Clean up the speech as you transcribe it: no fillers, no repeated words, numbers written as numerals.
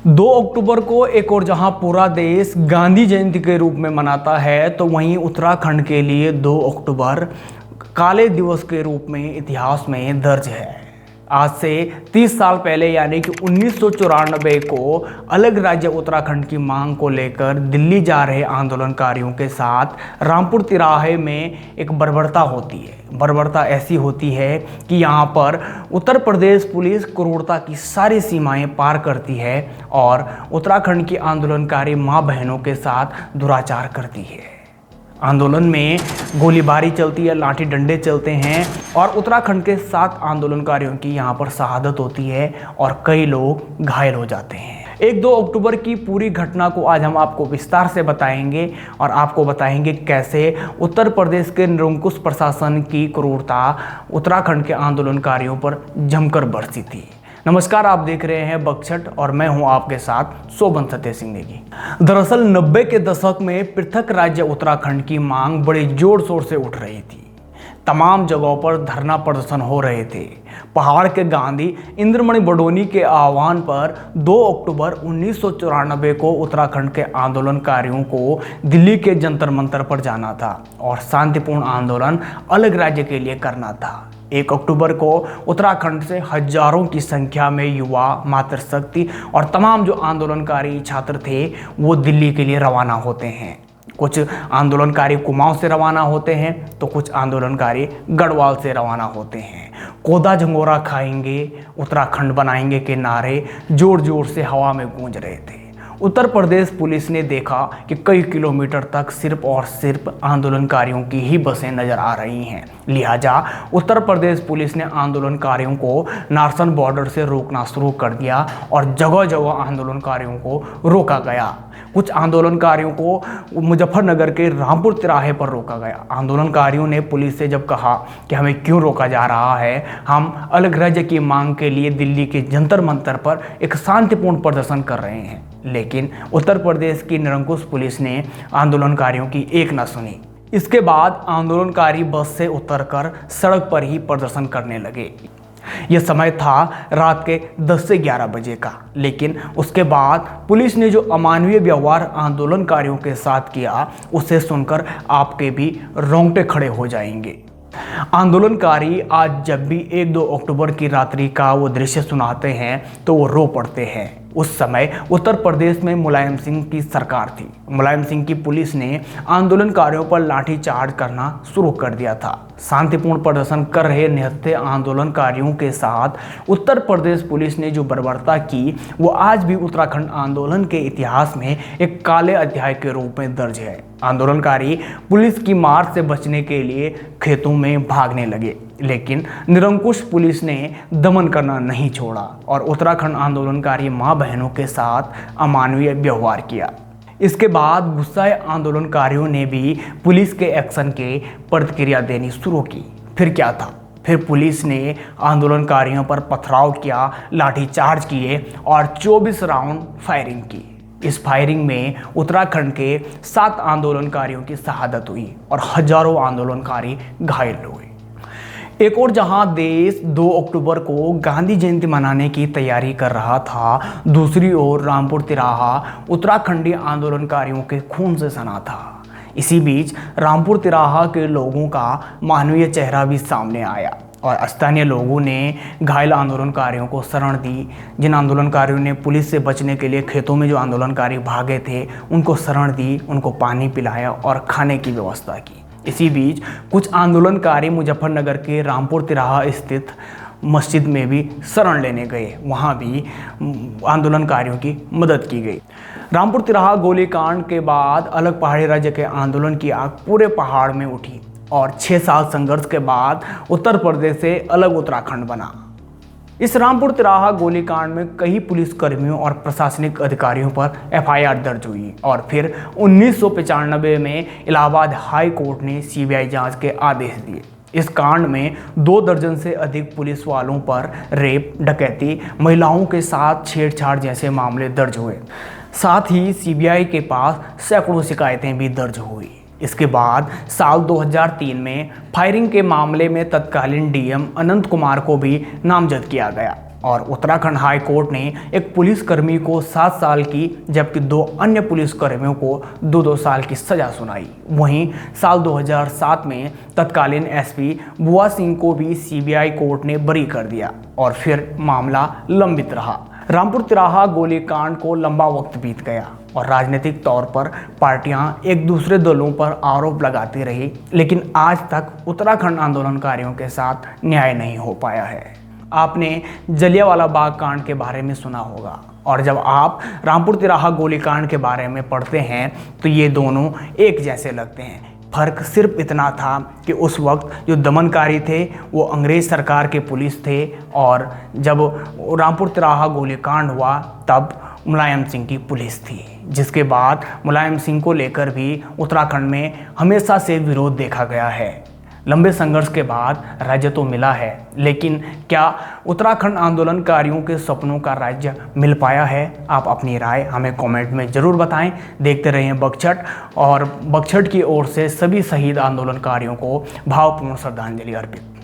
2 अक्टूबर को एक और जहां पूरा देश गांधी जयंती के रूप में मनाता है, तो वहीं उत्तराखंड के लिए 2 अक्टूबर काले दिवस के रूप में इतिहास में दर्ज है। आज से 30 साल पहले यानी कि 1994 को अलग राज्य उत्तराखंड की मांग को लेकर दिल्ली जा रहे आंदोलनकारियों के साथ रामपुर तिराहे में एक बर्बरता होती है। बर्बरता ऐसी होती है कि यहाँ पर उत्तर प्रदेश पुलिस क्रूरता की सारी सीमाएं पार करती है और उत्तराखंड की आंदोलनकारी माँ बहनों के साथ दुराचार करती है। आंदोलन में गोलीबारी चलती है, लाठी डंडे चलते हैं और उत्तराखंड के 7 आंदोलनकारियों की यहाँ पर शहादत होती है और कई लोग घायल हो जाते हैं। 1-2 अक्टूबर की पूरी घटना को आज हम आपको विस्तार से बताएंगे और आपको बताएंगे कैसे उत्तर प्रदेश के निरंकुश प्रशासन की क्रूरता उत्तराखंड के आंदोलनकारियों पर जमकर बरसी थी। नमस्कार, आप देख रहे हैं बकछट और मैं हूं आपके साथ शोभन सत्य सिंह नेगी। दरअसल 90 के दशक में पृथक राज्य उत्तराखंड की मांग बड़े जोर शोर से उठ रही थी। तमाम जगहों पर धरना प्रदर्शन हो रहे थे। पहाड़ के गांधी इंद्रमणि बडोनी के आह्वान पर 2 अक्टूबर 1994 को उत्तराखंड के आंदोलनकारियों को दिल्ली के जंतर मंतर पर जाना था और शांतिपूर्ण आंदोलन अलग राज्य के लिए करना था। 1 अक्टूबर को उत्तराखंड से हजारों की संख्या में युवा, मातृशक्ति और तमाम जो आंदोलनकारी छात्र थे वो दिल्ली के लिए रवाना होते हैं। कुछ आंदोलनकारी कुमाऊं से रवाना होते हैं तो कुछ आंदोलनकारी गढ़वाल से रवाना होते हैं। कोदा झंगोरा खाएंगे, उत्तराखंड बनाएंगे के नारे जोर जोर से हवा में गूंज रहे थे। उत्तर प्रदेश पुलिस ने देखा कि कई किलोमीटर तक सिर्फ और सिर्फ आंदोलनकारियों की ही बसें नजर आ रही हैं। लिहाजा उत्तर प्रदेश पुलिस ने आंदोलनकारियों को नारसन बॉर्डर से रोकना शुरू कर दिया और जगह जगह आंदोलनकारियों को रोका गया। कुछ आंदोलनकारियों को मुजफ्फरनगर के रामपुर तिराहे पर रोका गया। आंदोलनकारियों ने पुलिस से जब कहा कि हमें क्यों रोका जा रहा है, हम अलग राज्य की मांग के लिए दिल्ली के जंतर मंतर पर एक शांतिपूर्ण प्रदर्शन कर रहे हैं, लेकिन उत्तर प्रदेश की निरंकुश पुलिस ने आंदोलनकारियों की एक न सुनी। इसके बाद आंदोलनकारी बस से उतरकर सड़क पर ही प्रदर्शन करने लगे। यह समय था रात के 10 से 11 बजे का, लेकिन उसके बाद पुलिस ने जो अमानवीय व्यवहार आंदोलनकारियों के साथ किया उसे सुनकर आपके भी रोंगटे खड़े हो जाएंगे। आंदोलनकारी आज जब भी 1-2 अक्टूबर की रात्रि का वो दृश्य सुनाते हैं तो वो रो पड़ते हैं। उस समय उत्तर प्रदेश में मुलायम सिंह की सरकार थी। मुलायम सिंह की पुलिस ने आंदोलनकारियों पर लाठीचार्ज करना शुरू कर दिया था। शांतिपूर्ण प्रदर्शन कर रहे निहत्थे आंदोलनकारियों के साथ उत्तर प्रदेश पुलिस ने जो बर्बरता की वो आज भी उत्तराखंड आंदोलन के इतिहास में एक काले अध्याय के रूप में दर्ज है। आंदोलनकारी पुलिस की मार से बचने के लिए खेतों में भागने लगे, लेकिन निरंकुश पुलिस ने दमन करना नहीं छोड़ा और उत्तराखंड आंदोलनकारी माँ बहनों के साथ अमानवीय व्यवहार किया। इसके बाद गुस्साए आंदोलनकारियों ने भी पुलिस के एक्शन के प्रतिक्रिया देनी शुरू की। फिर क्या था? फिर पुलिस ने आंदोलनकारियों पर पथराव किया, लाठीचार्ज किए और 24 राउंड फायरिंग की। इस फायरिंग में उत्तराखंड के 7 आंदोलनकारियों की शहादत हुई और हजारों आंदोलनकारी घायल हुए। एक और जहां देश 2 अक्टूबर को गांधी जयंती मनाने की तैयारी कर रहा था, दूसरी ओर रामपुर तिराहा उत्तराखंडी आंदोलनकारियों के खून से सना था। इसी बीच रामपुर तिराहा के लोगों का मानवीय चेहरा भी सामने आया और स्थानीय लोगों ने घायल आंदोलनकारियों को शरण दी। जिन आंदोलनकारियों ने पुलिस से बचने के लिए खेतों में जो आंदोलनकारी भागे थे उनको शरण दी, उनको पानी पिलाया और खाने की व्यवस्था की। इसी बीच कुछ आंदोलनकारी मुजफ्फरनगर के रामपुर तिराहा स्थित मस्जिद में भी शरण लेने गए। वहां भी आंदोलनकारियों की मदद की गई। रामपुर तिराहा गोलीकांड के बाद अलग पहाड़ी राज्य के आंदोलन की आग पूरे पहाड़ में उठी और 6 साल संघर्ष के बाद उत्तर प्रदेश से अलग उत्तराखंड बना। इस रामपुर तिराहा गोलीकांड में कई पुलिसकर्मियों और प्रशासनिक अधिकारियों पर एफआईआर दर्ज हुई और फिर 1995 में इलाहाबाद हाई कोर्ट ने सीबीआई जांच के आदेश दिए। इस कांड में 2 दर्जन से अधिक पुलिस वालों पर रेप, डकैती, महिलाओं के साथ छेड़छाड़ जैसे मामले दर्ज हुए। साथ ही सीबीआई के पास सैकड़ों शिकायतें भी दर्ज हुई। इसके बाद साल 2003 में फायरिंग के मामले में तत्कालीन डीएम अनंत कुमार को भी नामजद किया गया और उत्तराखंड हाई कोर्ट ने एक पुलिसकर्मी को 7 साल की जबकि 2 अन्य पुलिसकर्मियों को 2-2 साल की सजा सुनाई। वहीं साल 2007 में तत्कालीन एसपी बुआ सिंह को भी सीबीआई कोर्ट ने बरी कर दिया और फिर मामला लंबित रहा। रामपुर तिराहा गोलीकांड को लंबा वक्त बीत गया और राजनीतिक तौर पर पार्टियां एक दूसरे दलों पर आरोप लगाती रही, लेकिन आज तक उत्तराखंड आंदोलनकारियों के साथ न्याय नहीं हो पाया है। आपने जलियांवाला बाग कांड के बारे में सुना होगा और जब आप रामपुर तिराहा गोलीकांड के बारे में पढ़ते हैं तो ये दोनों एक जैसे लगते हैं। फर्क सिर्फ इतना था कि उस वक्त जो दमनकारी थे वो अंग्रेज सरकार के पुलिस थे और जब रामपुर तिराहा गोलीकांड हुआ तब मुलायम सिंह की पुलिस थी, जिसके बाद मुलायम सिंह को लेकर भी उत्तराखंड में हमेशा से विरोध देखा गया है। लंबे संघर्ष के बाद राज्य तो मिला है, लेकिन क्या उत्तराखंड आंदोलनकारियों के सपनों का राज्य मिल पाया है? आप अपनी राय हमें कमेंट में ज़रूर बताएं। देखते रहें बगछट और बगछट की ओर से सभी शहीद आंदोलनकारियों को भावपूर्ण श्रद्धांजलि अर्पित।